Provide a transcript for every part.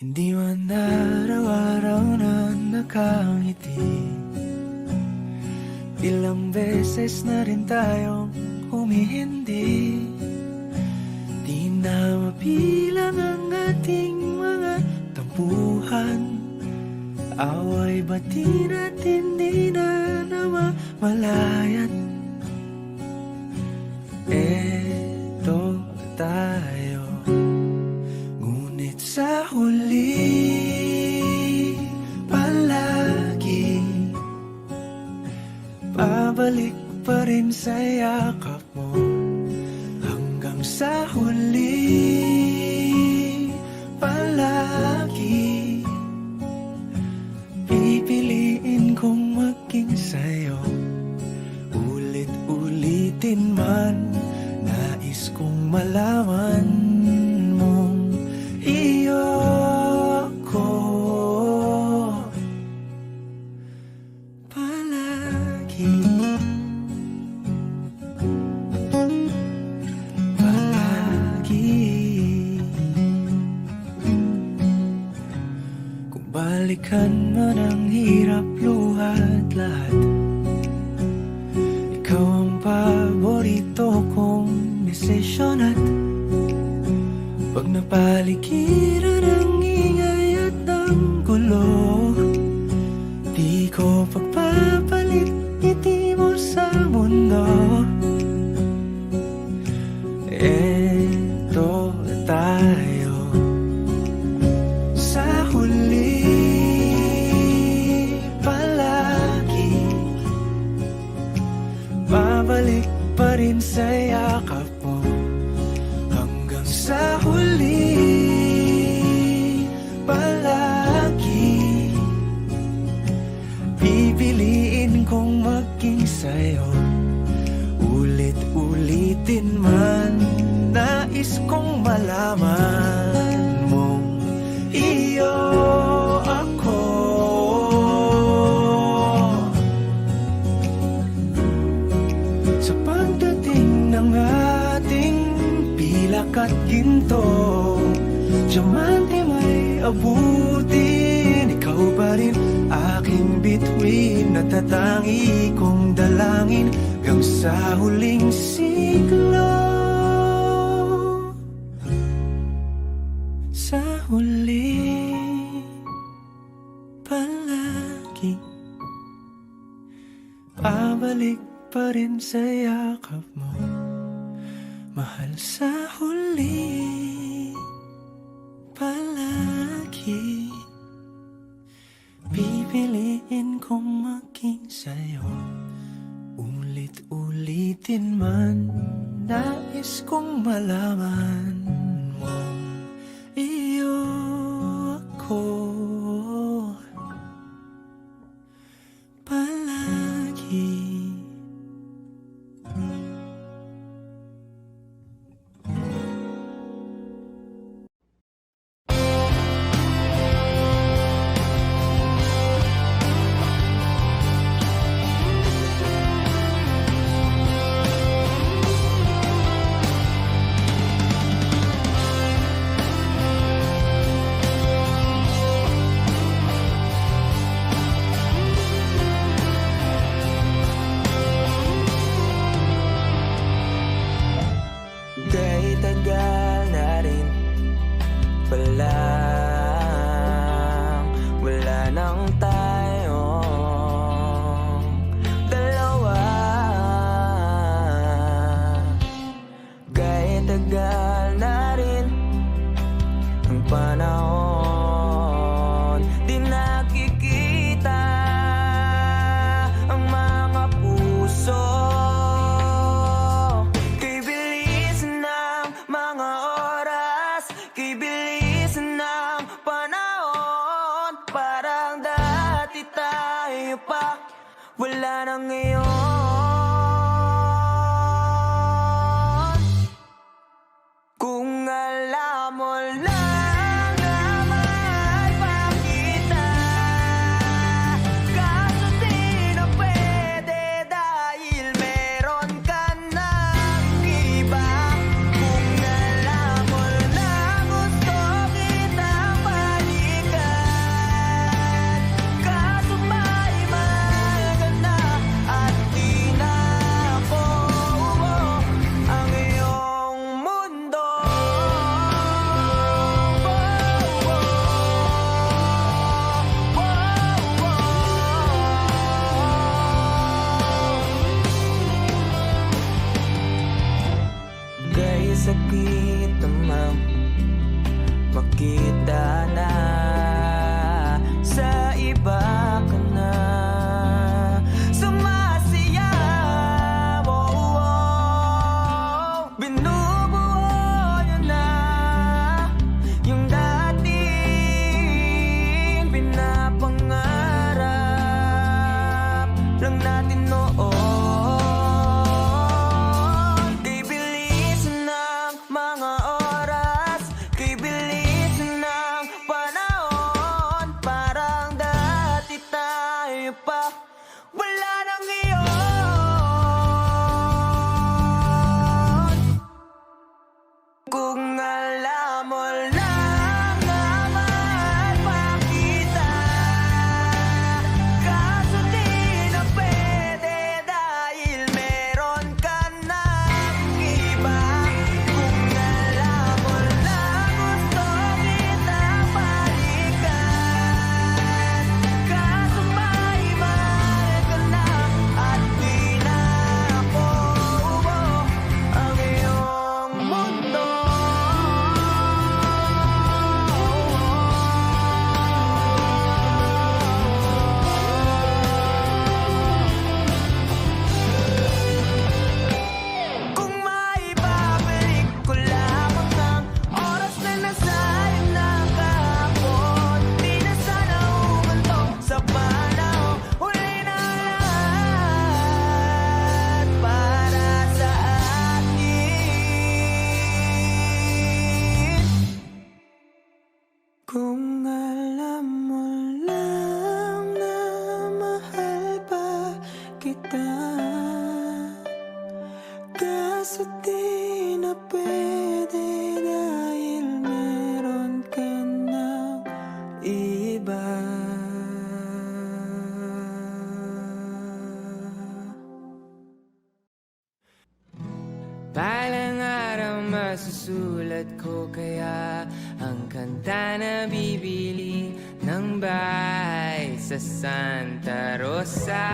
Hindi man araw-araw na nakangiti. Ilang beses na rin tayong humihindi. Di na mabilang ang ating mga tampuhan. Away bati natin di na namamalayan. Eto tayo, ngunit sa huli palagi pabalik pa rin sa yakap mo. Hanggang sa huli palagi pipiliin kong maging sa'yo. Ulit-ulitin man, nais kong malaman mong iyo ako palagi. Kung balikan man ang hirap, luhat lahat, ikaw ang paborito kong desisyon. At pag napaligiran ang ingay at ang gulo, di ko pagpapalit ngiti mo sa mundo. Eto tayo sa huli palagi, babalik pa rin sa yakap mo. Hanggang sa huli palagi pipiliin kong maging sa'yo. Ulit-ulitin man, nais kong malaman mong iyo ako. Sa pagdating ng ating pilak at ginto, diamante may abutin, ikaw pa rin aking bituin. Natatangi kong dalangin hanggang sa huling siglo. Sa huli palagi pabalik pa rin sa yakap mo, mahal. Sa huli palagi pipiliin kong maging sa'yo. Ulit-ulitin man, nais kong malaman mong iyo ako palagi. Kahit tagal na rin palang wala nang tayong dalawa. Kahit tagal na rin ang panahon, di nakikita ang mga puso. Kay bilis ng panahon, parang dati tayo pa, wala na ngayon. Kung alam mo lang na mahal pa kita, kaso di na pwede dahil meron ka ng iba. Kung alam mo lang gusto kitang balikan, Kung alam mo lang na mahal pa kita, kaso di na pwede dahil meron ka ng iba. Balang araw masusulat ko kaya ang kanta na bibili ng bahay sa Santa Rosa.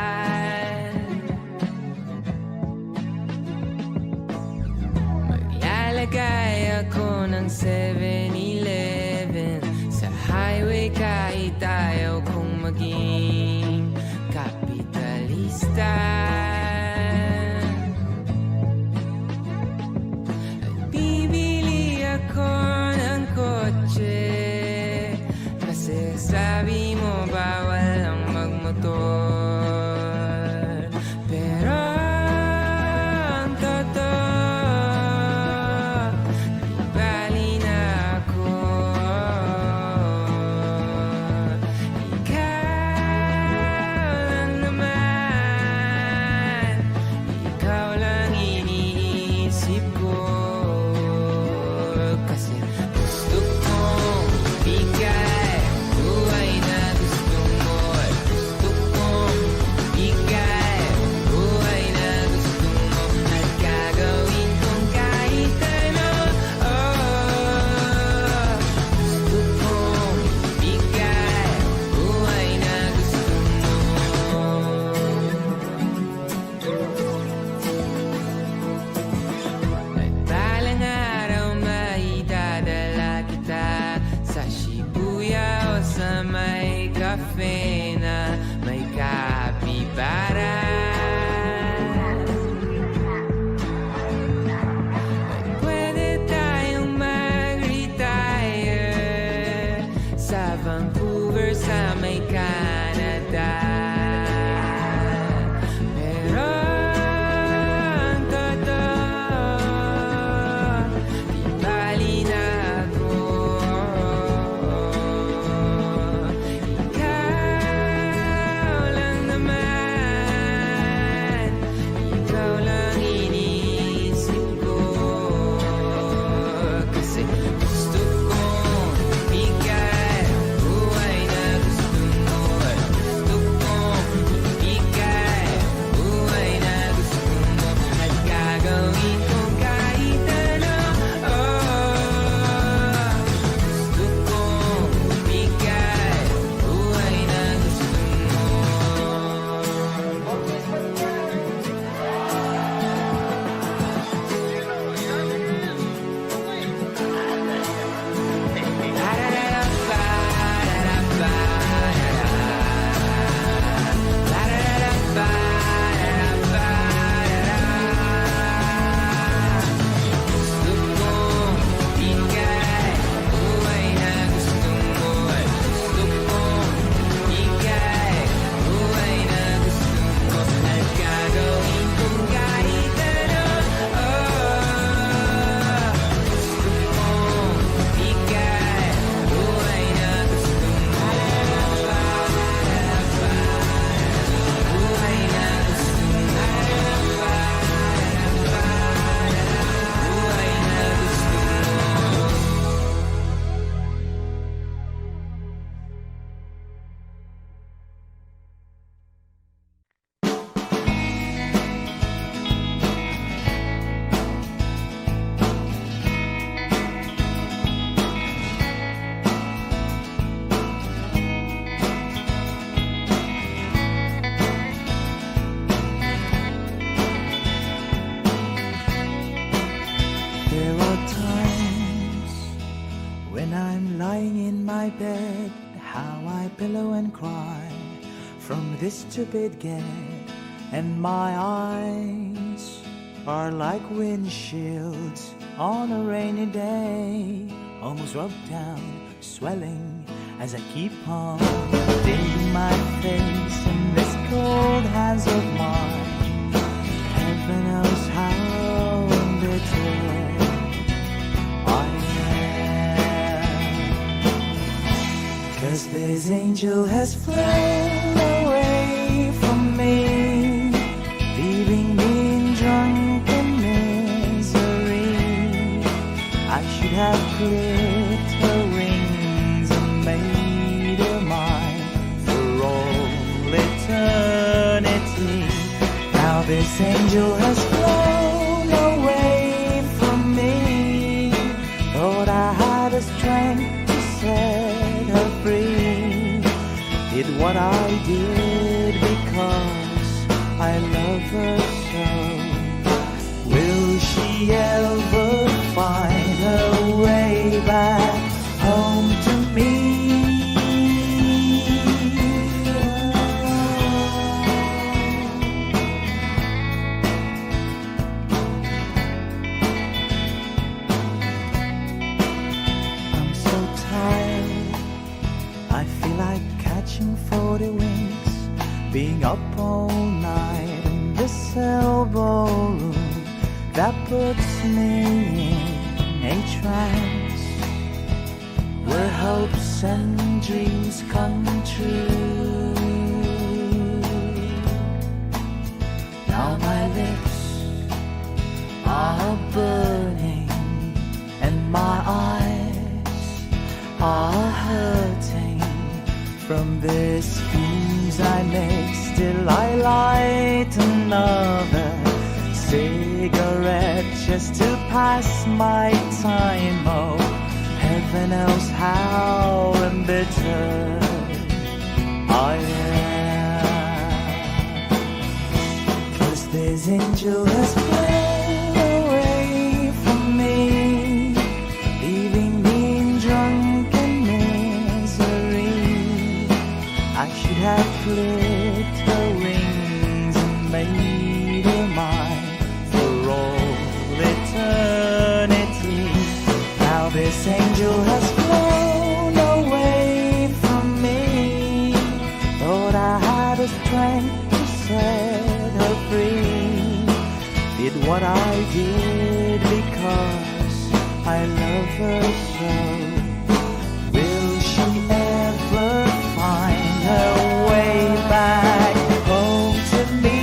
Maglalagay ako ng 7-Eleven sa highway kahit ayaw kong maging kapitalista. Ako ng kotse kasi sabi mo bawal ang magmotor. Pero ang totoo, di bali na ako. Ikaw lang naman, ikaw lang iniisip ko. Cafe na may kapibara. Pwede tayong mag-retire sa Vancouver sa may Canada. Pero ang totoo, di bali na ako. Bed, how I pillow and cry from this stupid get, and my eyes are like windshields on a rainy day, almost rubbed down, swelling as I keep on digging my face in this cold hands of mine. Heaven knows how bitter I am. 'Cause this angel has flown away from me, leaving me in drunken misery. I should have clipped her wings and made her mine for all eternity. Now this angel has flown away from me. Thought I had the strength to set her free. Did what I did because I love her so. Will she ever find her way back home to me? I'm so tired, I feel like catching 40 winks, being up all night in this elbow room that puts me in a trance, where hopes and dreams come true. Now my lips are burning and my eyes are hurting from this fumes I make. Still I light another cigarette just to pass my time. Oh, heaven knows how embittered I am. 'Cause this angel has flown away from me, leaving me in drunken misery. I should have clipped her wings and made her mine for all eternity. Now this angel has flown away from me. Thought I had the strength to set her free. Did what I did because I love her so. Will she ever find her way back home to me?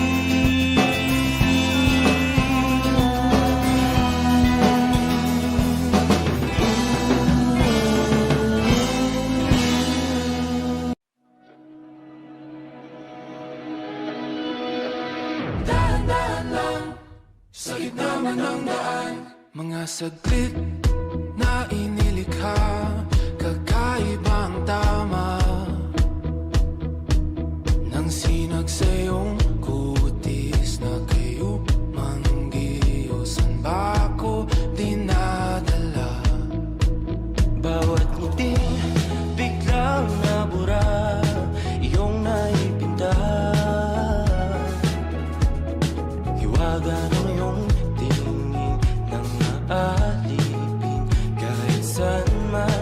Dahan-dahan lang sa gitna man ng daan, mga saglit na inilikha, kakaibang tama nang sinag sa iyong kutis na kayo manggiyosan ba ako dinadala? Bawat ngiti biglang nabura, iyong naipinta. Hiwaga ng iyong tingin nang naalipin kahit saan man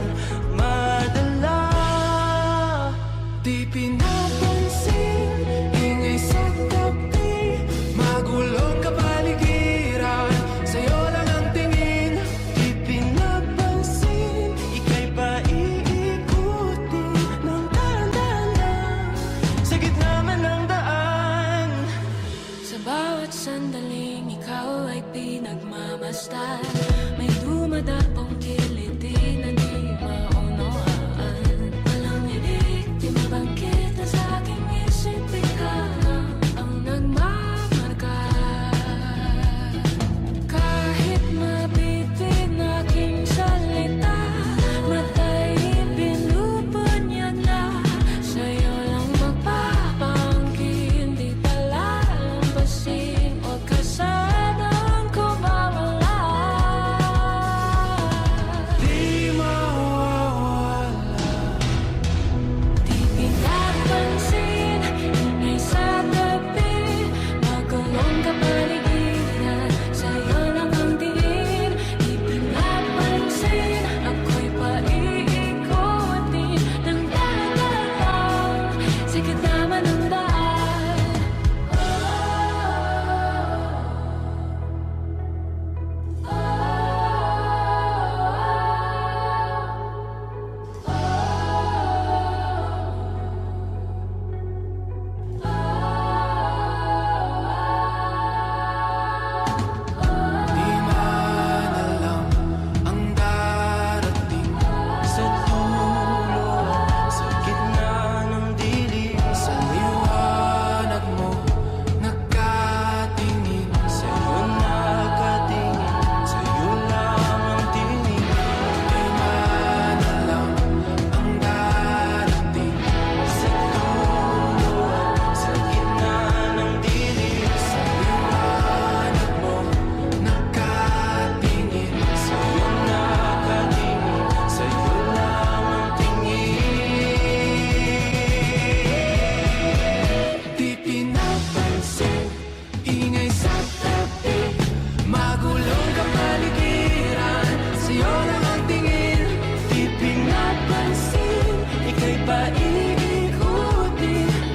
paiikutin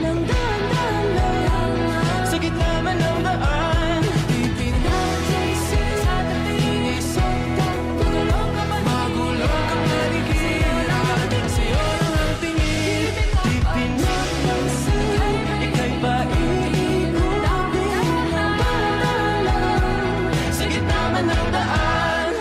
ng dahan-dahan lang. Sa gitna man ng daan, ipinatay sa tabi. Inisok magulong ka panigiran. Sa'yo lang ang tingin, ipinagpansin. Ika'y paiikutin ng dahan-dahan lang. Sa gitna man ng daan.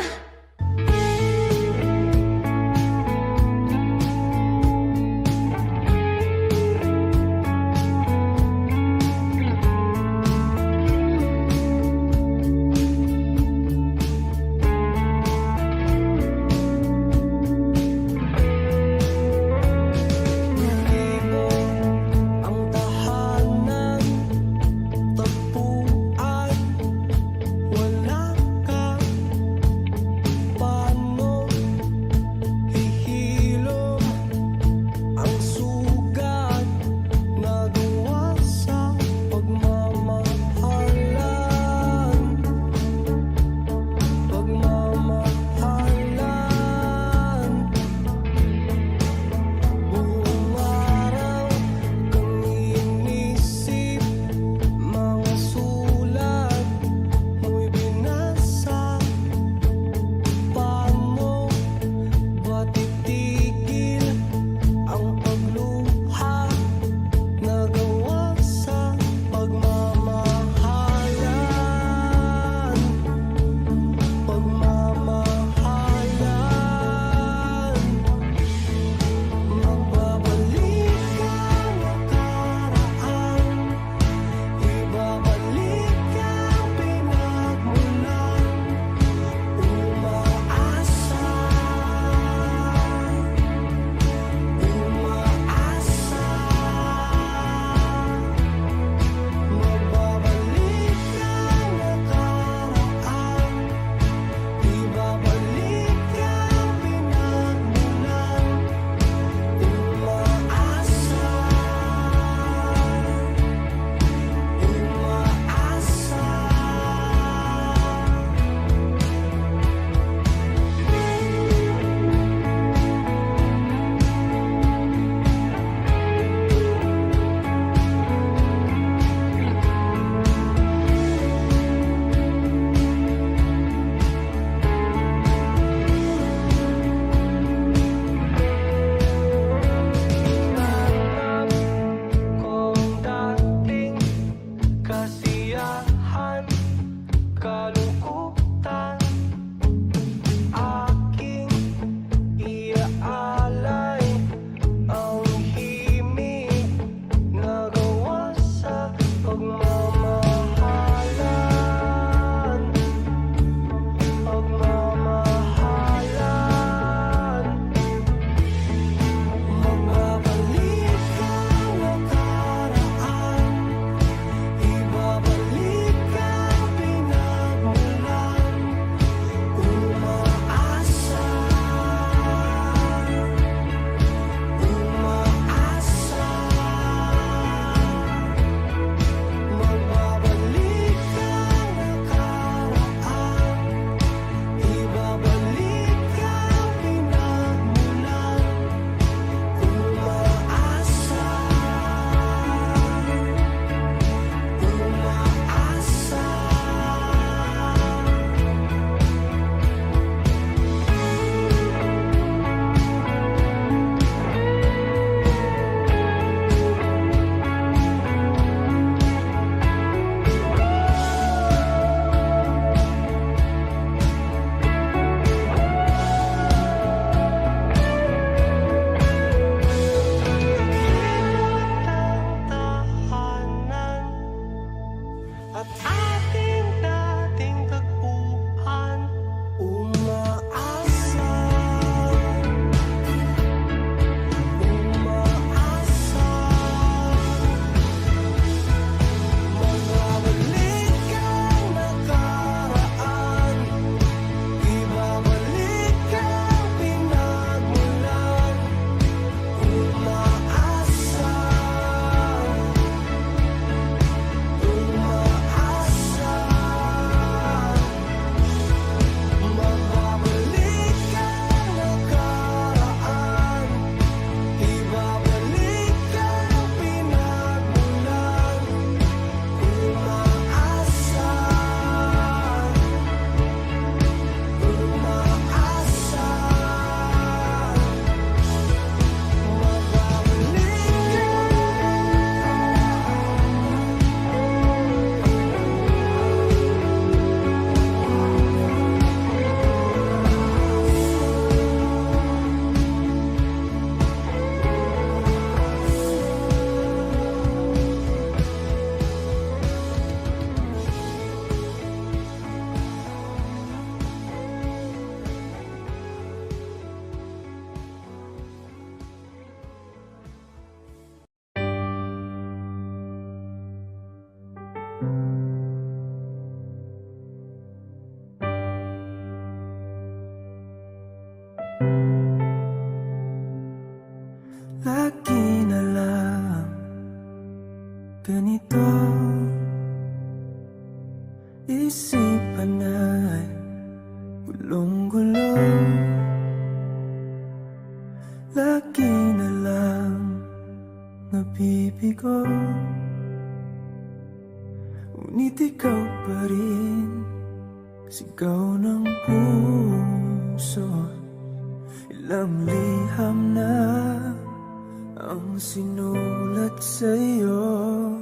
lagi na lang ganito. Isipan ay gulong-gulo, lagi na lang nabibigo. Ngunit ikaw pa rin, sigaw ng puso. Ilang liham na ang sinulat sa'yo,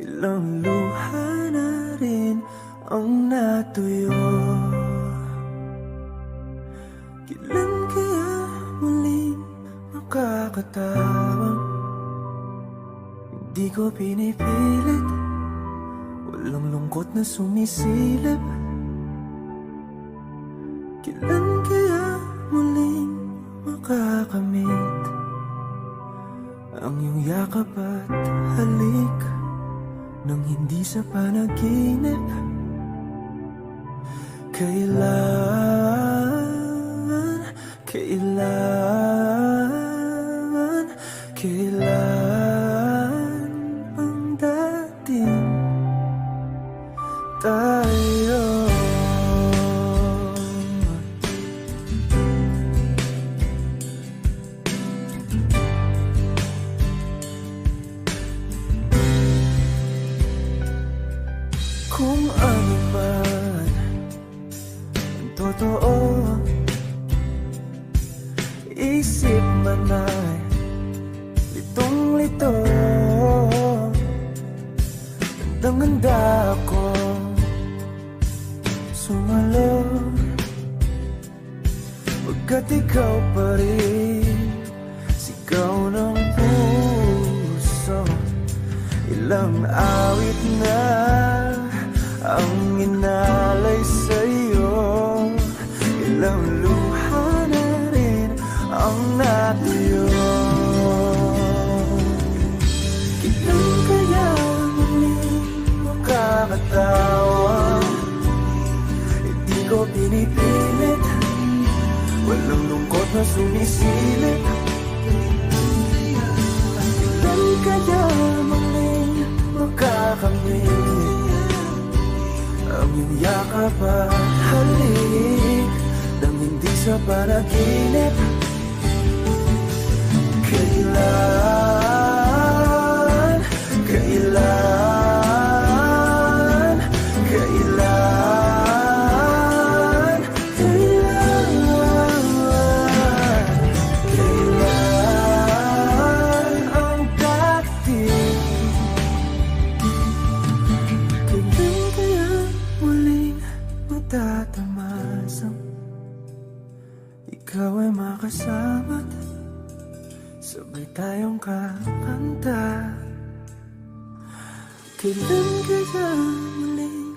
ilang luha na rin ang natuyo. Kailan kaya muling makakatawang? Hindi ko pinipilit, walang lungkot na sumisilip. Kailan kaya muling makakamit ang iyong yakap at halik nang hindi sa panaginip? Kailan ang dating tayo? Kung ano man ang totoo, isip man ay litong-lito. Handang-handa ako sumalo, pagkat ikaw pa rin, sigaw ng puso. Ilang awit na ang inalay sa'yo, ilang luha na rin ang natuyo. Kailan kaya muling makakatawa? Hindi ko pinipilit, walang lungkot na sumisilip. Kailan kaya muling makakamit ang iyong yakap at halik nang hindi sa panaginip? Kailan ang dating? Kailan kaya muling matatamasang ikaw ay makasama't sabay tayong kakanta? Kailan kaya muling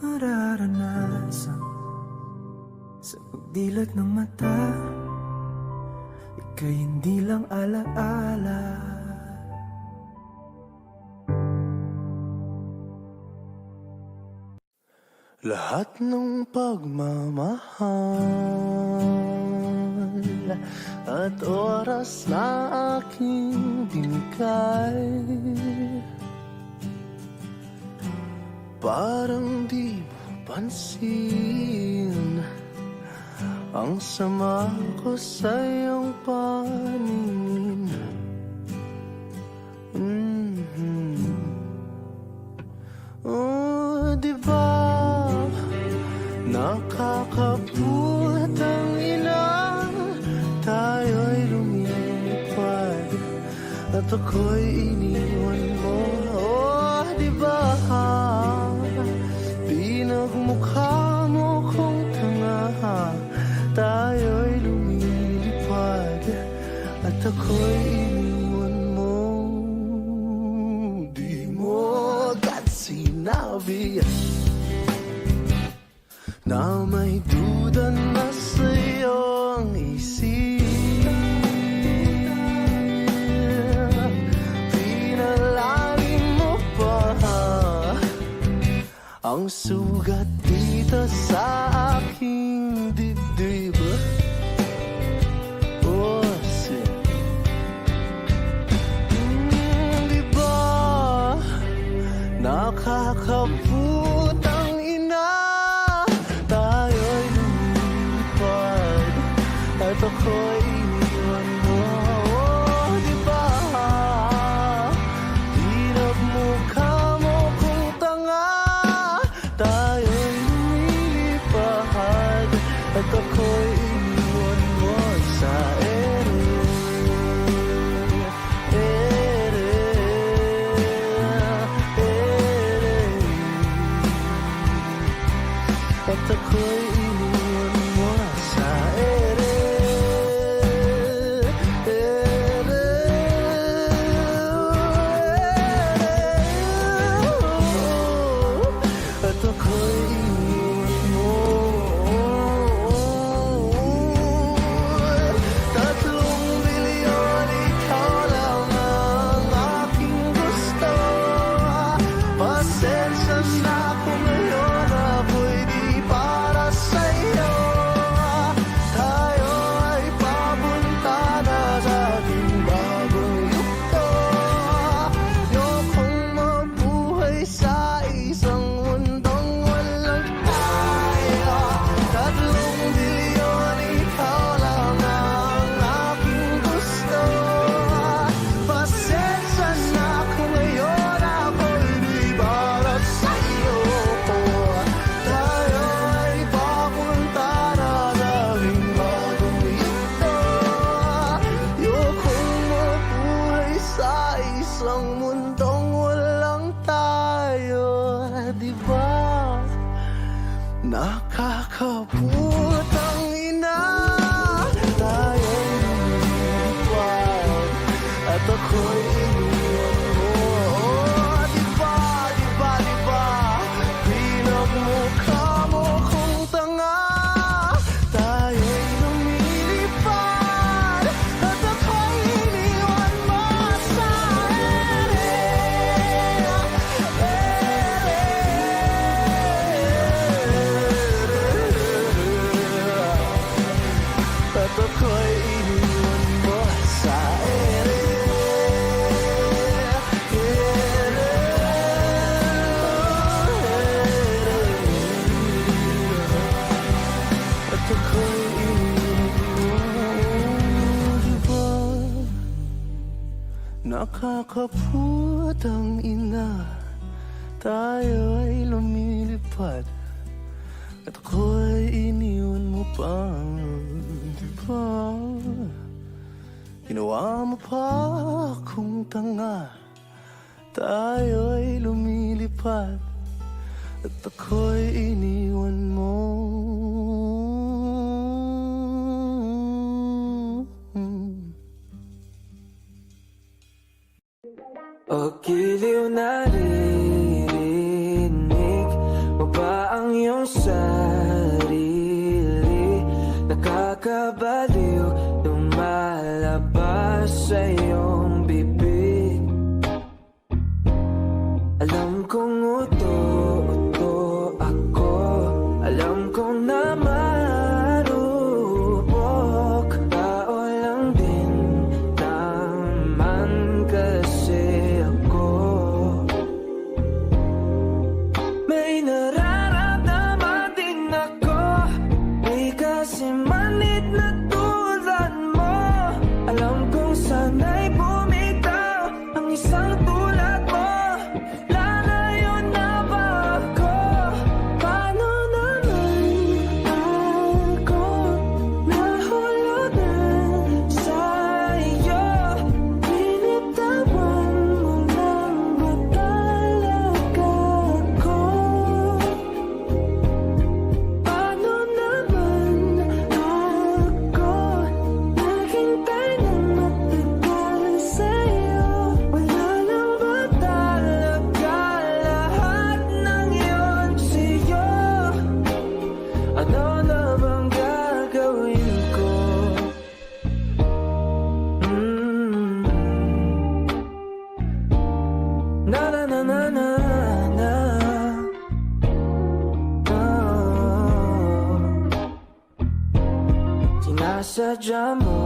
mararanasan sa pagdilat ng mata, ika'y hindi lang alaala? Lahat ng pagmamahal at oras na aking binigay, parang di mo pansin ang sama ko sa iyong paningin. Oh, diba nakakaput ang ina, tayo'y lumilipad at ako'y iniwan mo. Oh, diba pinagmukha mo kong tanga, tayo'y lumilipad at ako'y iniwan mo. Di mo agad sinabi na may duda na sa'yong isip. Pinalalim mo pa ang sugat dito sa aking dibdib. Oh, Nakakaputang ina, tayo'y lumipad at ako'y iniwan mo. Di ba? Pinagmukha mo kung tanga, tayo'y lumilipad at ako'y iniwan mo sa ere. At ako'y iniwan mo sa ere. At ako'y iniwan mo. 3 milyon, ikaw lang ang aking gusto. Pasensya na kung ngayon ako'y di para sa'yo. Tayo ay papunta na sa ating bagong yugto. Ayokong mabuhay sa isang mundong walang tayo. 3 milyon, ikaw lang ang aking gusto. Pasensya na kung ngayon ako'y di para sa'yo. Tayo ay papunta na sa aming bagong yugto. Ayokong mabuhay sa isang mundong walang tayo. Di ba? Nakakaputang ina, tayo'y lumipad at ako'y iniwan mo. Di ba, di ba, di ba? Pinagmukha mo kung tanga, tayo'y lumilipad at ako'y iniwan mo sa ere. At ako'y iniwan mo sa ere. At ako'y iniwan mo. Di ba? Nakakaputang ina, tayo ay lumilipad at ako'y iniwan mo pa. Di ba? Ginawa mo pa akong tanga, tayo ay lumilipad at ako'y iniwan mo. O giliw naririnig mo ba ang iyong sarili? Nakakabaliw lumalabas sa iyong bibig. Alam kong uto-uto ako, alam kong na marupok. Tao lang din naman kasi ako. May nararamdaman din ako, may kasi manid na tulad mo. Alam kong sana'y bumitaw ang isang tulad mo. Lalayo na ba ako? Paano naman ako nahulugan sa iyo? Binitawan mo lang ba talaga ako? Paano naman ako naghintay ng matagal sa'yo? Wala lang ba talaga lahat ng iyon sa'yo? Ano na bang gagawin ko? Na na na na na na. Sinasadya mo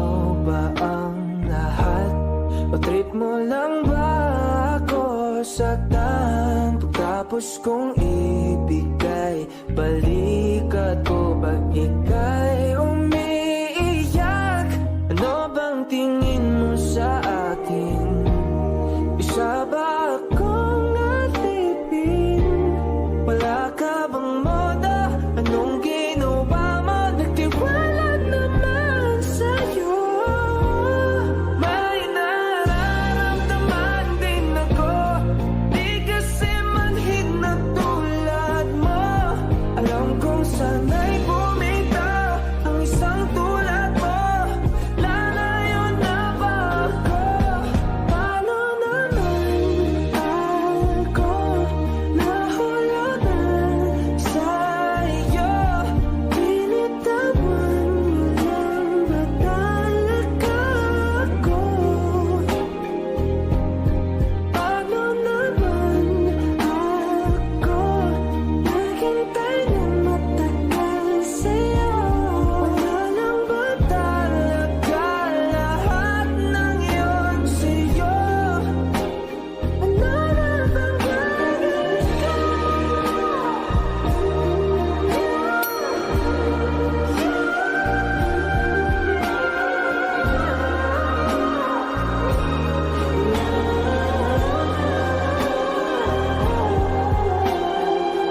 ba ang lahat? O trip mo lang ba ako masaktan. Pagkapos kong ibigay, balikat ko pag ika'y umiiyak. Ano bang tingin mo sa akin? Isa ba akong nalipin? Wala ka bang moda? Anong ginawa mo? Nagtiwala naman sa'yo. May nararamdaman din ako, di kasi manhid na tulad mo. Alam kong sana'y bumitaw ang isang tulad mo. Lalayo na ba ako? Paano naman ako nahulog na sa'yo? Binitawan mo lang ba talaga ako? Paano naman ako naghintay ng matagal sa'yo?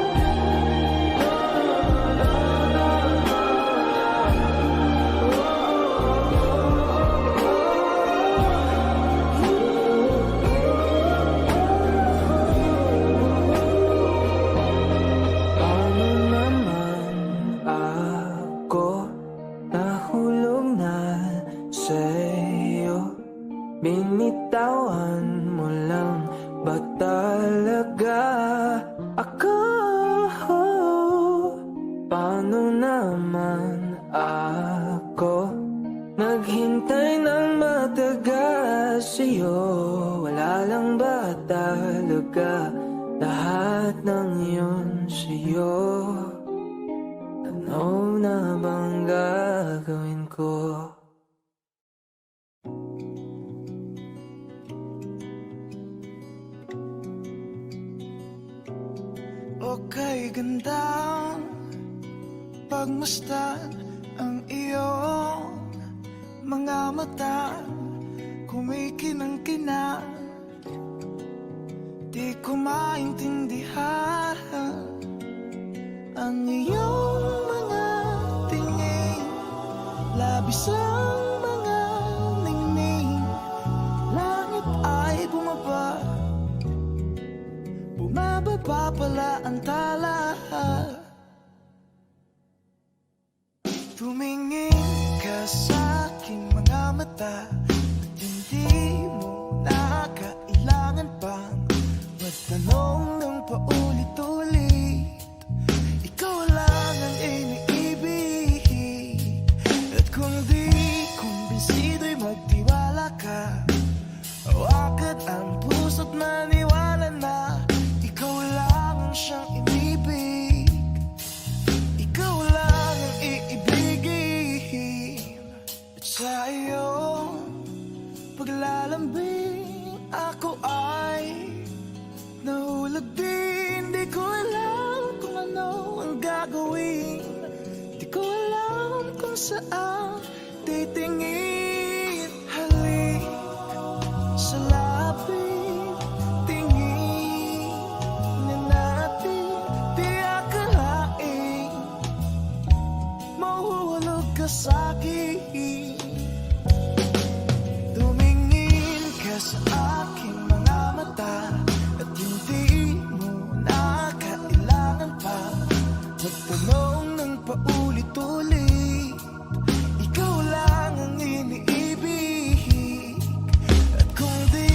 Wala lang ba talaga lahat ng yun sa'yo? Ano na bang gagawin ko? Paano naman ako nahulog na sa'yo? Binitawan mo lang ba talaga ako? Paano naman ako naghintay ng matagal sa'yo? Wala lang ba talaga lahat ng yun sa'yo? Ano na bang gagawin ko? Okay, gandang pagmasdan ang iyong mga mata, kumikinang-kinang. Di ko maintindihan ang iyong mga tingin, labis ang mga ningning. Langit ay bumaba, bumababa pala ang tala. Tumingin ka sa aking mga mata, at hindi mo na kailangan pang magtanong ng paulit-ulit. Ikaw lang ang iniibig, at kung di kumbinsido'y magtiwala ka. Wakad ang puso't maniwala na ikaw lang ang siyang inibig. Ikaw lang ang iibigin. At sa iyong paglalambing ako ay nahulog din. Di ko alam kung ano ang gagawin, di ko alam kung saan titingin. Halik sa lapit, tingin na natin, di akalain mahuhulog ka sa'kin. Tumingin ka sa aking mga mata, at hindi mo na kailangan pa magtanong ng paulit-ulit. Ikaw lang ang iniibig, at kung di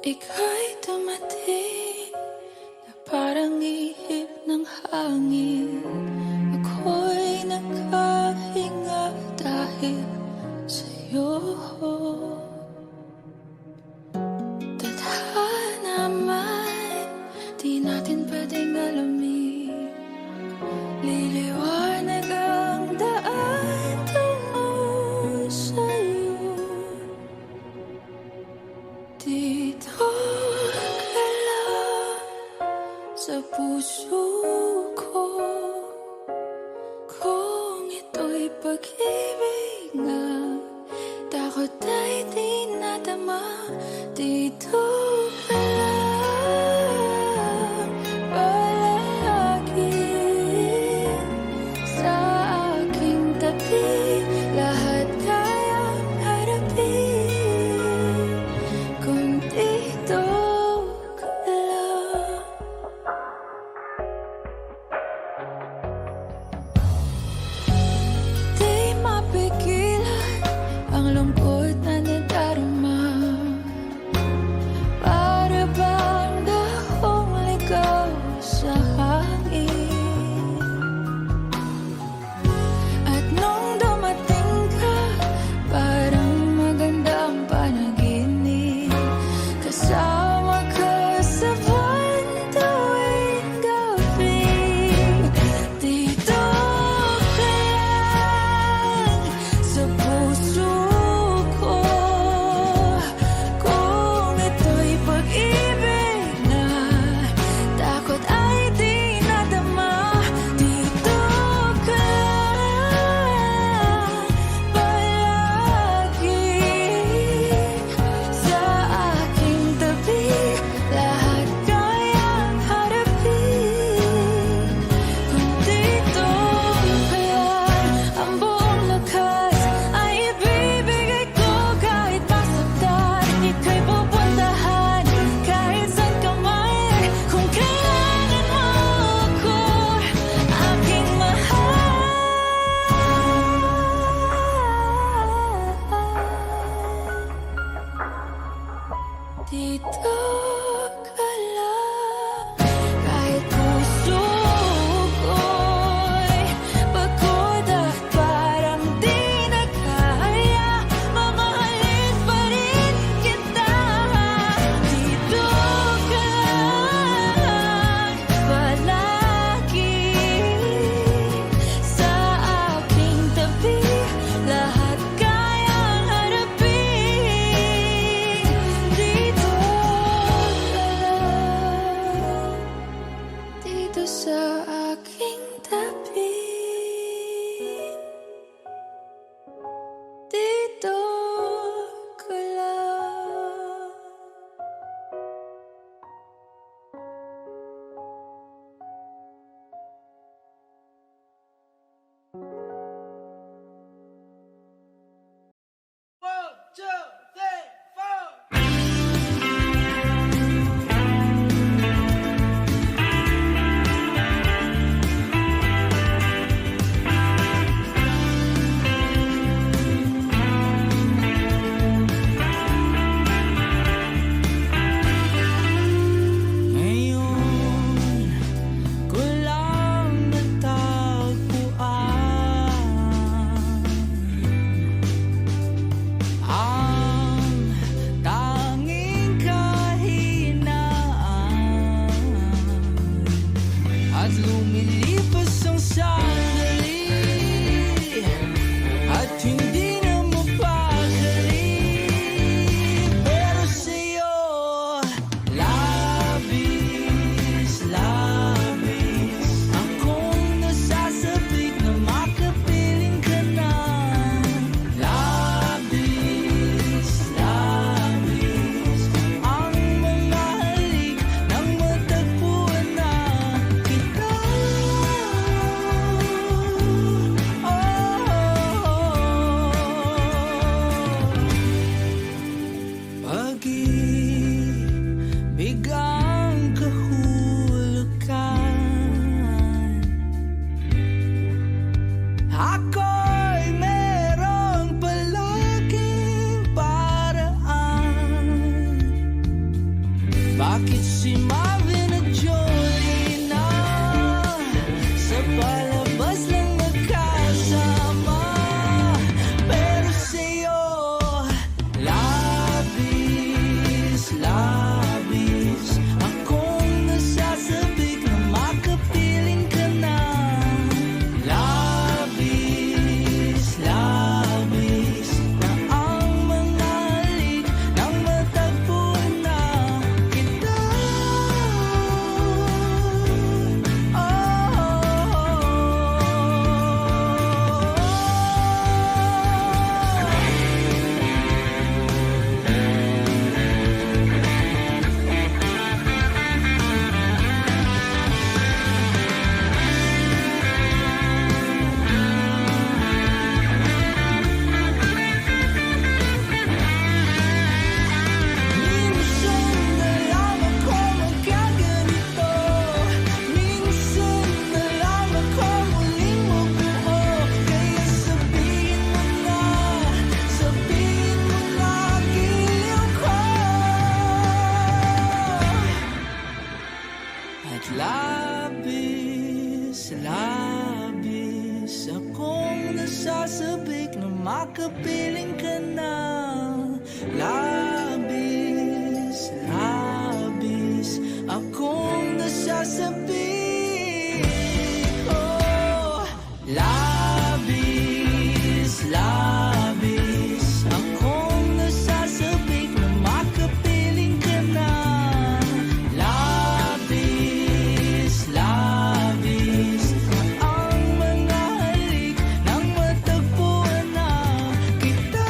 Ika'y dumating na parang ihip ng hangin. Ako'y nakahinga dahil sa'yo. Tadhana man, di natin pwedeng alamin. Liliwanag ang daan tungo sa'yo. Dito ka lang sa puso ko. Kung ito'y pag-ibig nga, takot ay di nadama. Dito ka lang palagi sa aking tabi. Lahat kayang harapin kung dito ka lang. Di mapigilan ang lungkot na nadarama. Para bang dahong ligaw sa hangin. At nung dumating ka, parang magandang panaginip. Kasama ka sa buwan tuwing gabi. Dito ka lang sa puso ko. Kung ito'y pag-ibig na, takot ay di nadama. Dito ka lang palagi sa aking tabi. Lahat kayang harapin kung dito ka lang. Ang buong lakas ay ibibigay ko kahit masaktan. Ika'y pupuntahan kahit saan ka man. Kung kailangan mo ako, aking mahal. Dito ka lang. Kahit puso ko'y pagod at parang di na kaya, mamahalin pa rin kita. Dito ka lang palagi sa aking tabi. Lahat kayang harapin. Dito ka na. Labis, labis akong nasasabi. Oh, labis, labis akong nasasabi na makapiling ka na. Labis, labis ang mga halik nang matagpuan na kita.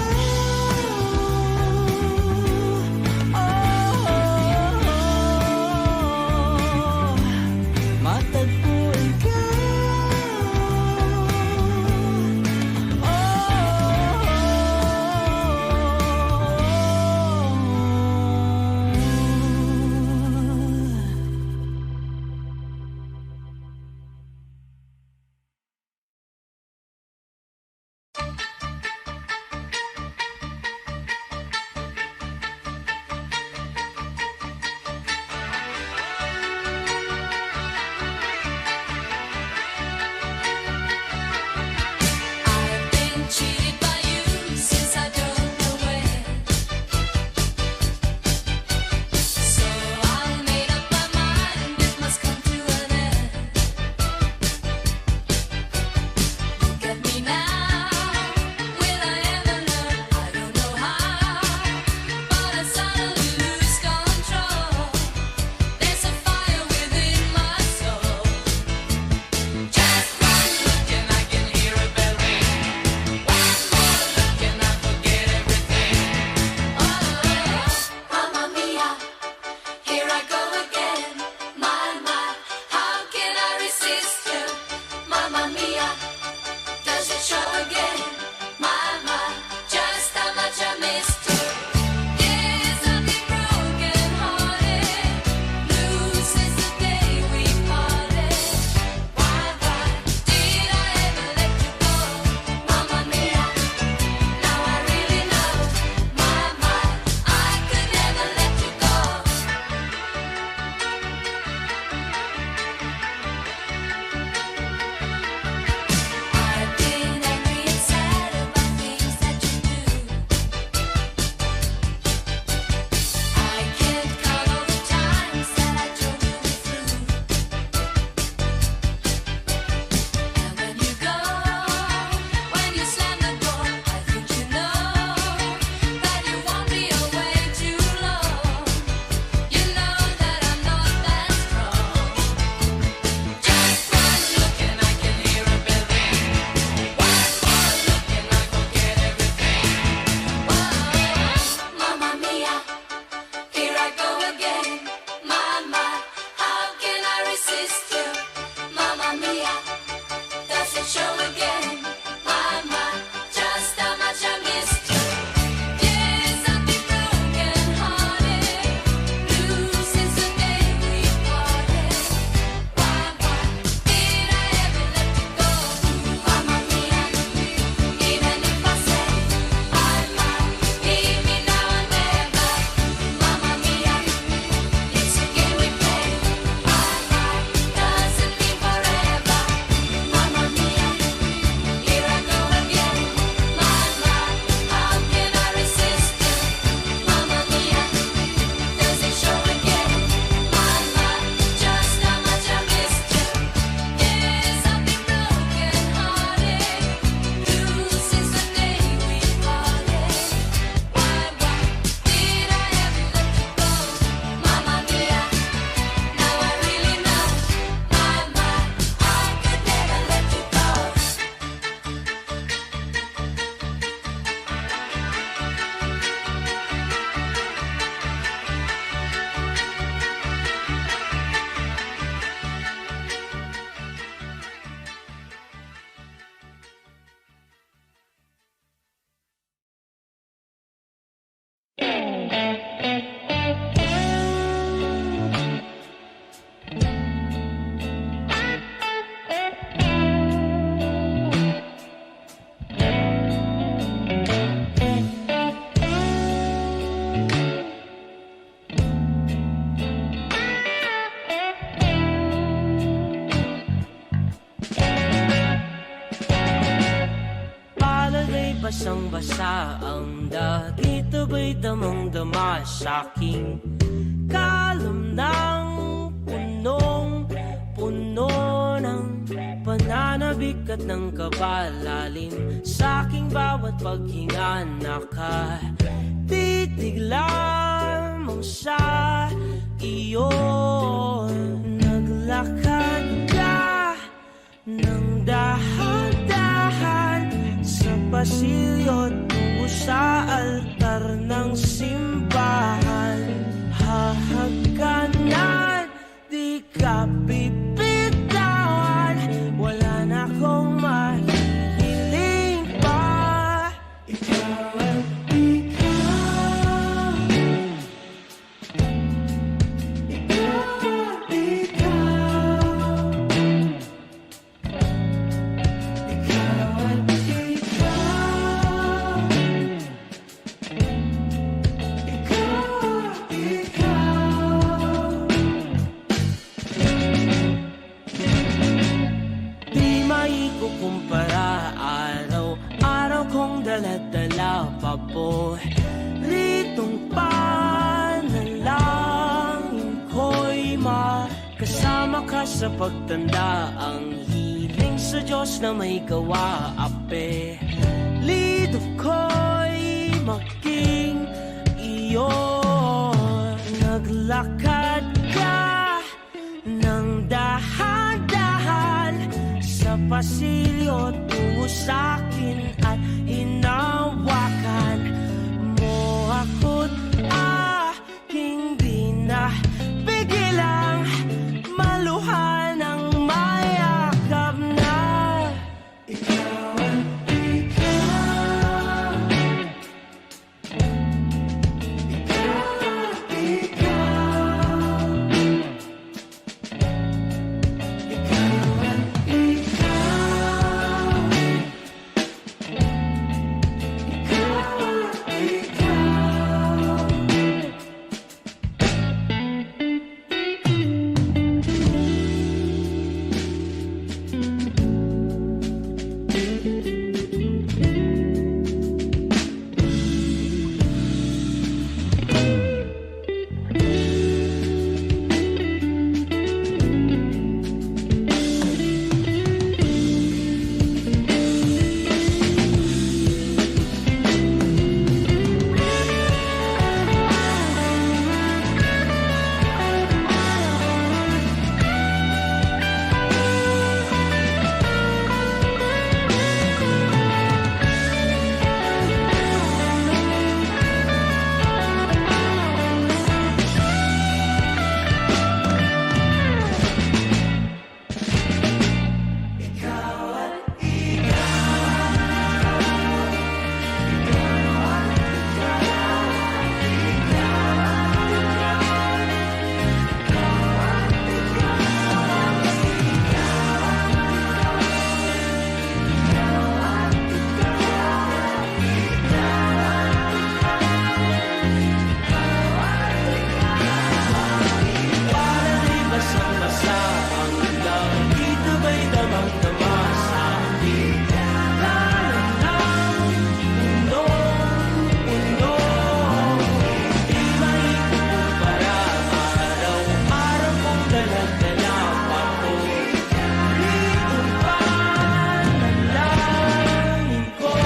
ang dagit aba'y damang-dama sa'king kalam ng punong-puno ng pananabik at ng kabalalim sa'king bawat paghinga nakatitig lamang sa iyo. Naglakad ka ng dahan-dahan sa pasilyo tungo sa altar ng simbahan. Hahagkanan, di ka bibitawan, wala na akong mahihiling pa. Ikaw at ikaw, ikaw at ikaw, ikaw at ikaw, ikaw at ikaw. Di maikukumpara, araw-araw kong dala-dala pa po ritong panalangin ko'y makasama ka sa pagtanda. Ang hiling sa Diyos na may gawa, apelido ko'y maging iyo. Naglakad ka ng dahan-dahan sa pasilyo tungo sa'kin at hinawakan mo ako't aking binapigilang maluhan ng mayakap na. Ikaw at ikaw, ikaw at ikaw, ikaw at ikaw, ikaw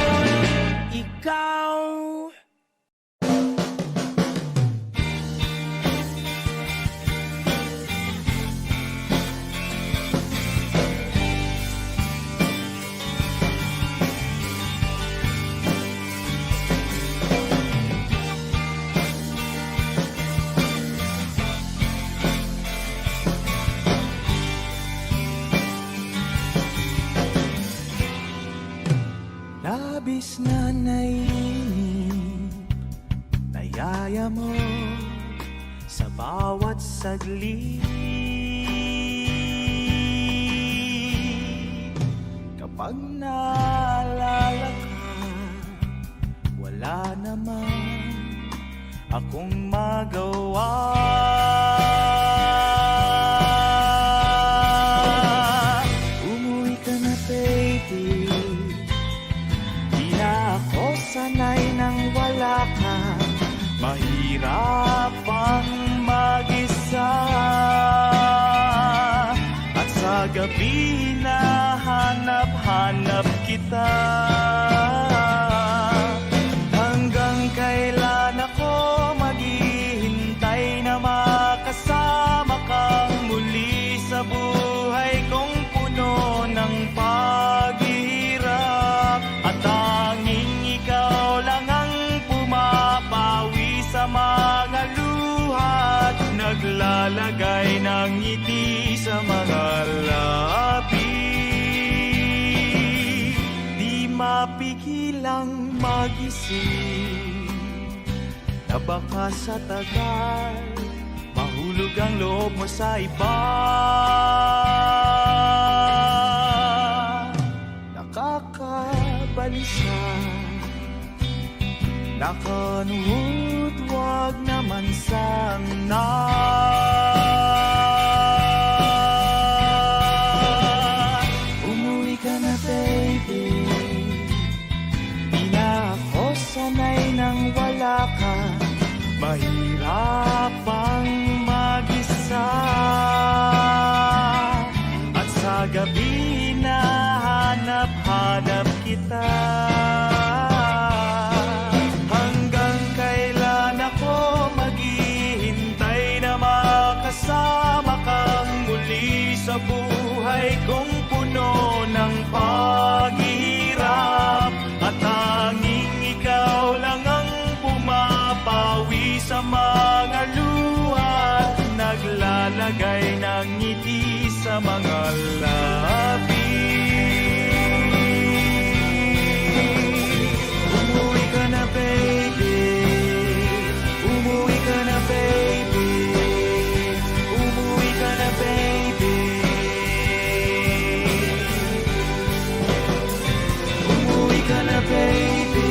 at ikaw. Labis na naiinip, nayaya mo sa bawat saglit. Kapag naalala ka, wala naman akong magawa. Umuwi ka na, baby, di na ako sanay Mahirap ang mag-isa, at sa gabi na hanap-hanap kita. Hanggang kailan ako maghihintay na makasama kang muli sa buhay kong puno ng paghihirap. At tanging ikaw lang ang pumapawi sa mga luha at naglalagay ng ngiti sa mga labi. Di mapigilang magising na baka sa tagal mahulog ang loob mo sa iba. Nakakabalisa, nakanuhod, wag naman sana. Umuwi ka na, baby. Di na ako sanay nang wala ka. Mahirap ang mag-isa, at sa gabi na hanap-hanap kita. Hanggang kailan ako maghihintay na makasama kang muli sa buhay kong puno ng paghihirap. At tanging ikaw lang ang pumapawi sa mga luha at naglalagay ng ngiti sa mga labi. Umuwi ka na, baby. Umuwi ka na, baby. Umuwi ka na, baby. Umuwi ka na, baby.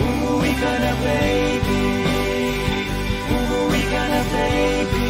Umuwi ka na, baby. Umuwi ka na, baby.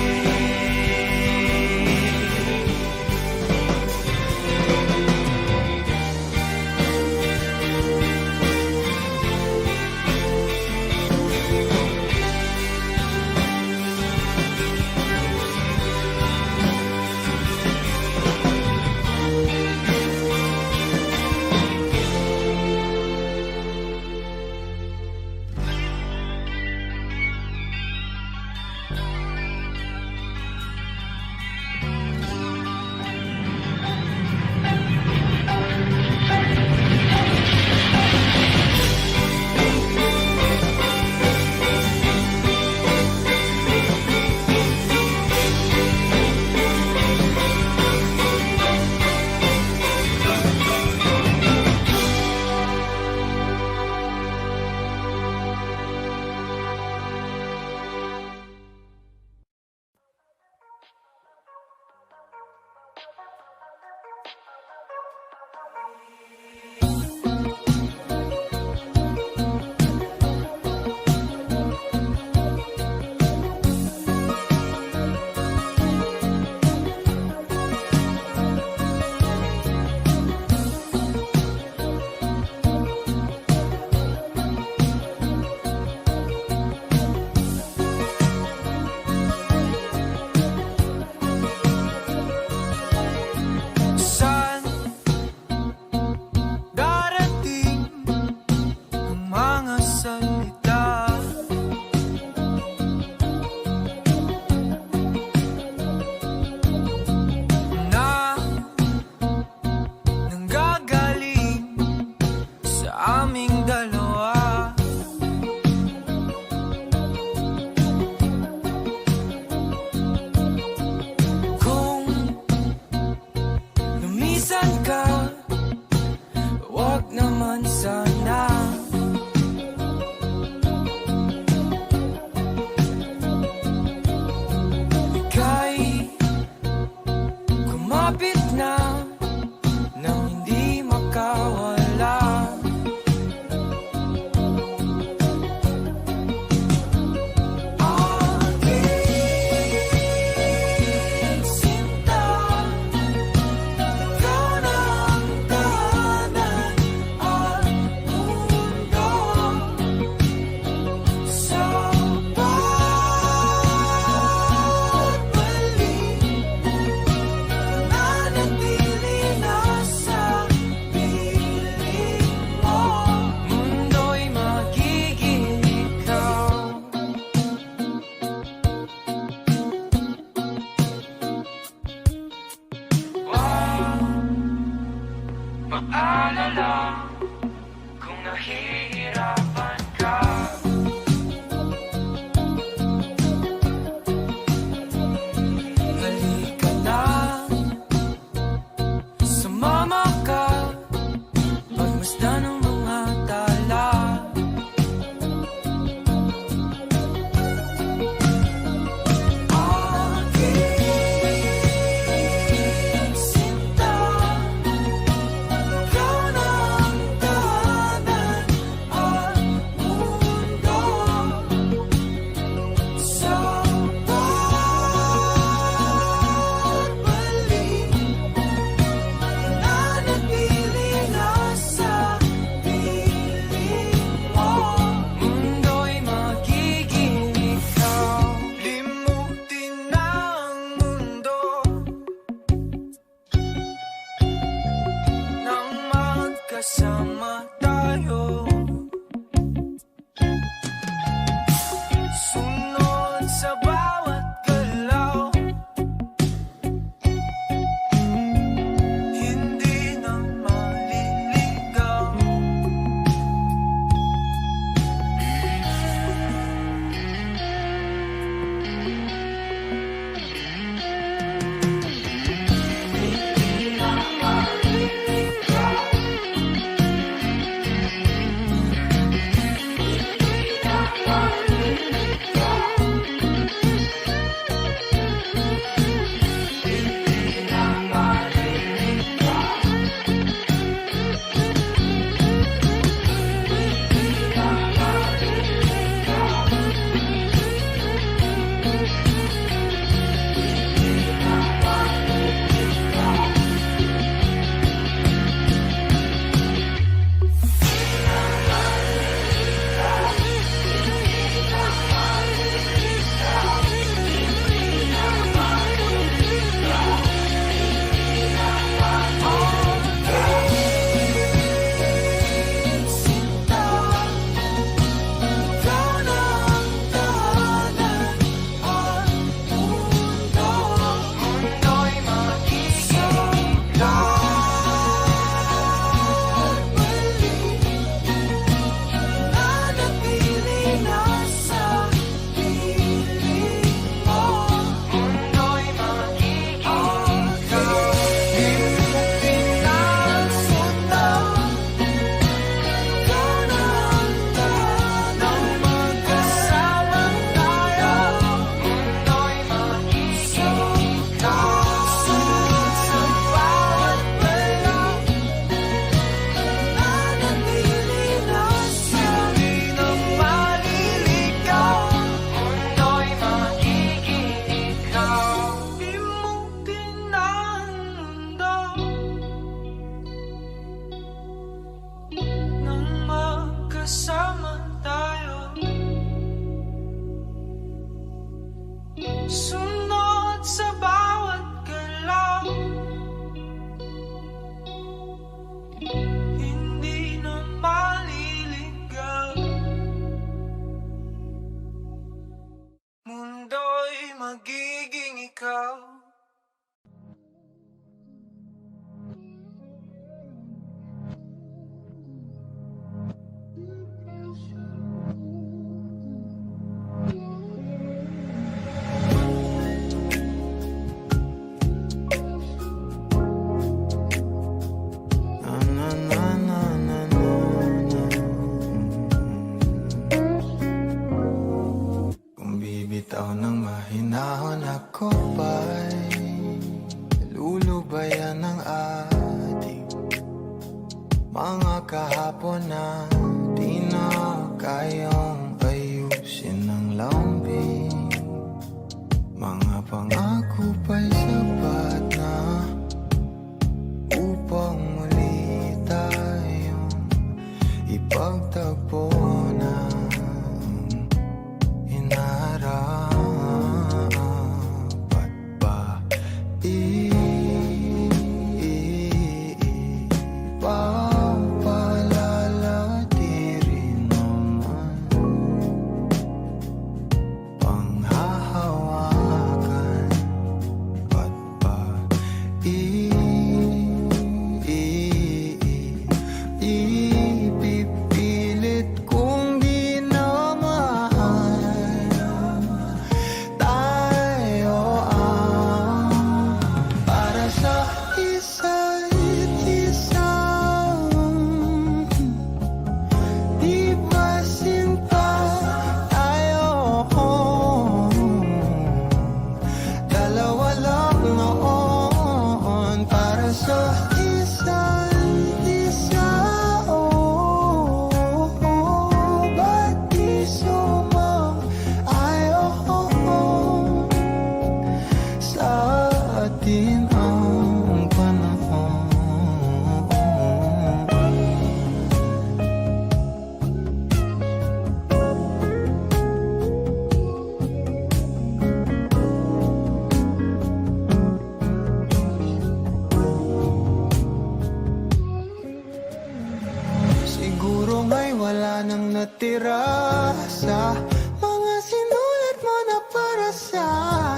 natira sa mga sinulat mo na para sa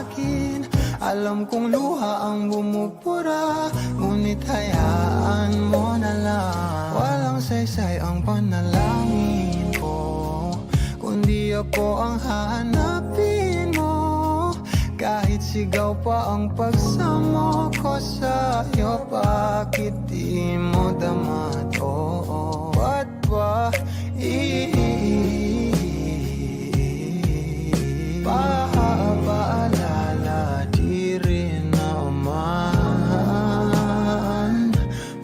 akin. Alam kong luha ang bumupura, ngunit hayaan mo na lang. Walang saysay ang panalangin ko, kundi ako ang hahanapin mo. Kahit sigaw pa ang pagsamo ko sa'yo, bakit di mo dama to? Ba't ba paalala di rin naman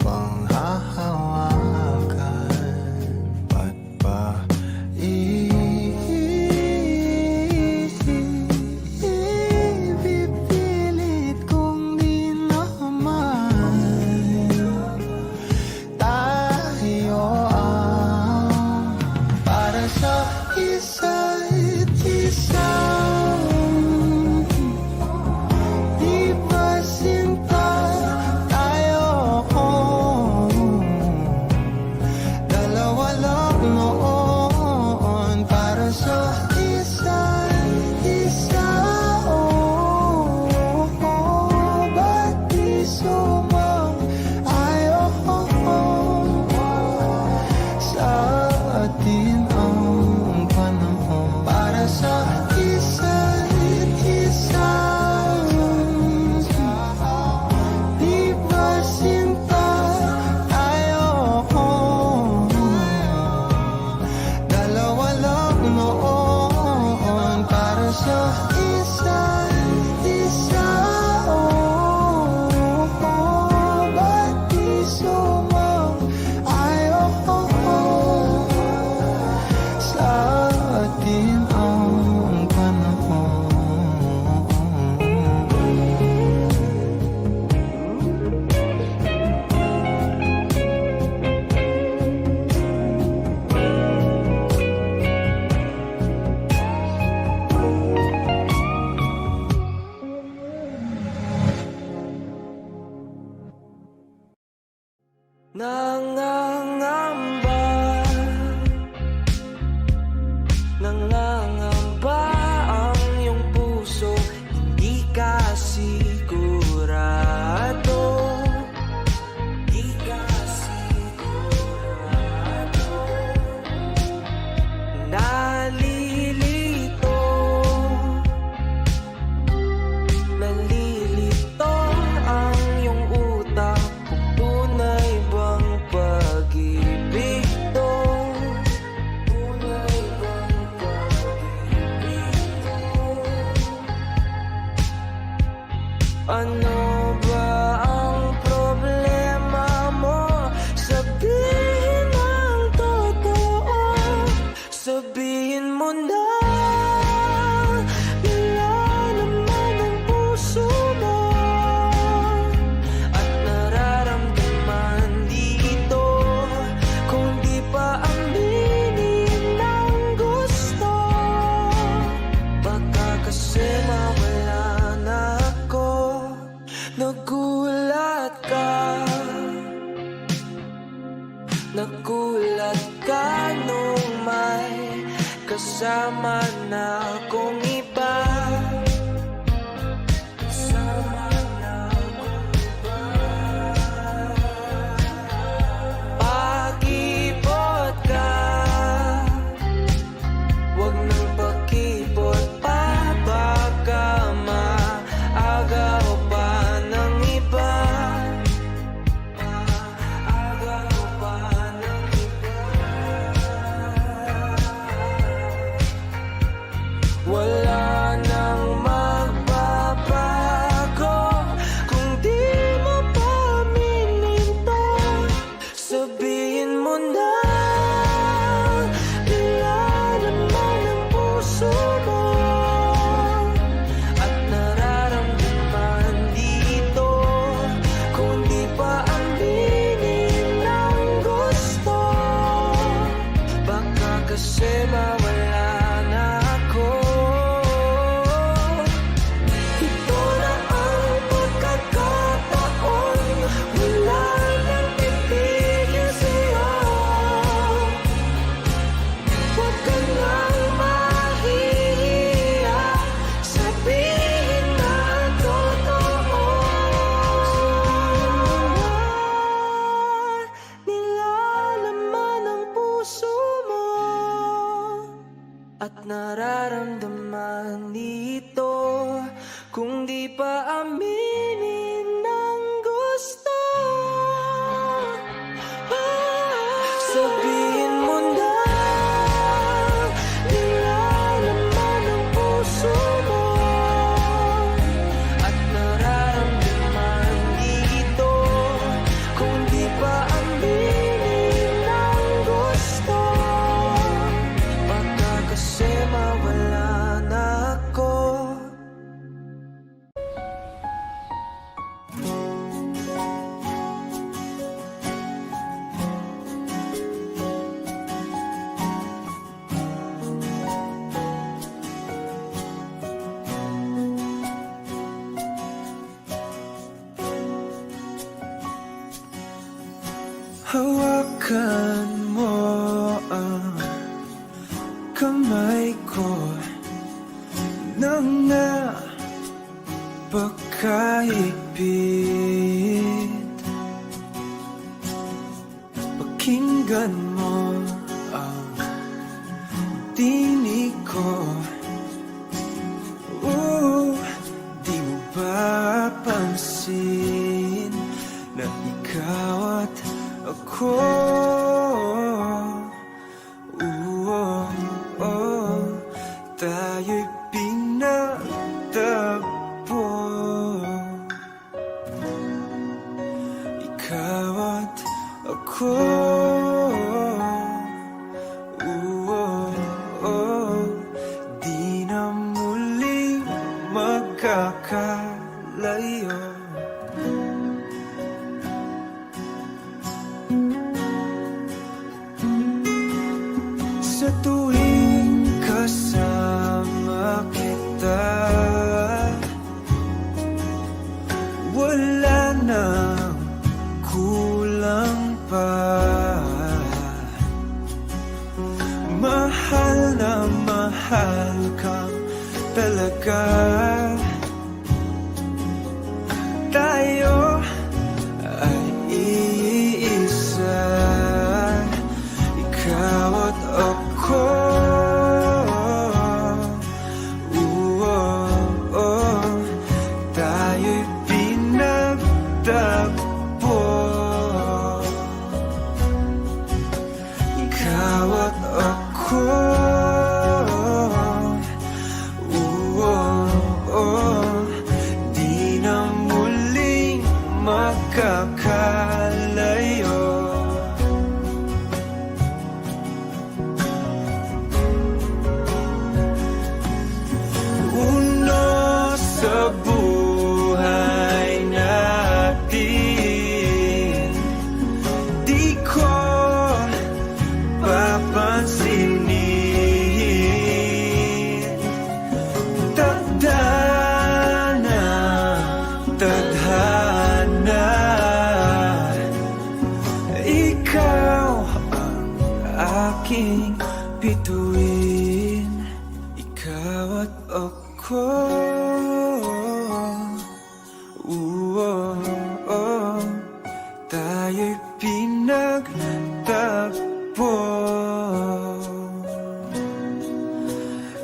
panghahawakan? Ba't ba pipilit kong di naman tayo ang para sa isa't isa? Di ba sinta tayo? Dalawa lang noon para sa isa't isa. Ba't di sumang-ayon sa atin ang panahon para sa isa't isa? Di ba sinta tayo? Dalawa lang noon para sa isa't isa. Ba't di sumang-ayon sa atin ang panahon? Nangangamba, nangangamba ang iyong puso, hindi ka sigurado, hindi ka sigurado. Nalilito, nalilito ang iyong utak, kung tunay bang pag-ibig to? Tunay bang pag-ibig to? Ano ba ang problema mo? Sabihin ang totoo, sabihin mo na. Nilalaman ang puso mo at nararamdaman dito, kung di pa aminin ang gusto. Baka kasi mawala na ako. Nagulat ka, nagulat ka nung may kasama na akong iba. Kasama na akong iba. Pakipot ka, wag nang pakipot pa, baka maagaw pa ng iba. Maagaw pa ng iba. Wala at nararamdaman nito kung di pa aminin ng gusto. Sabihin mo na nilalaman ng puso mo at nararamdaman dito kung di pa aminin ng gusto. Baka kasi mawala na ako. Hawakan mo ang kamay ko nang napakahigpit. Pakinggan mo ang tinig ko. Di mo ba pansin na ikaw at ako, tayo'y pinagtagpo. Ikaw at ako, di na muling magkakalayo. Sa tuwing kasama kita, wala nang kulang pa. Mahal na mahal kang talaga. Tayo ay iisa, ikaw at ako. Tayo'y pinagtagpo. Ikaw at ako, di na muling magkakalayo. Sa buhay natin, di ko papansinin. Tadhana, tadhana, ikaw ang aking bituin. Ikaw at ako, tayo'y pinagtagpo.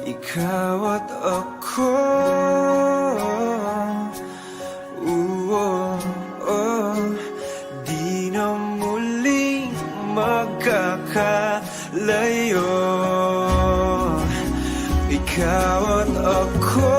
Ikaw at ako, di na muling magkakalayo. Ikaw at ako,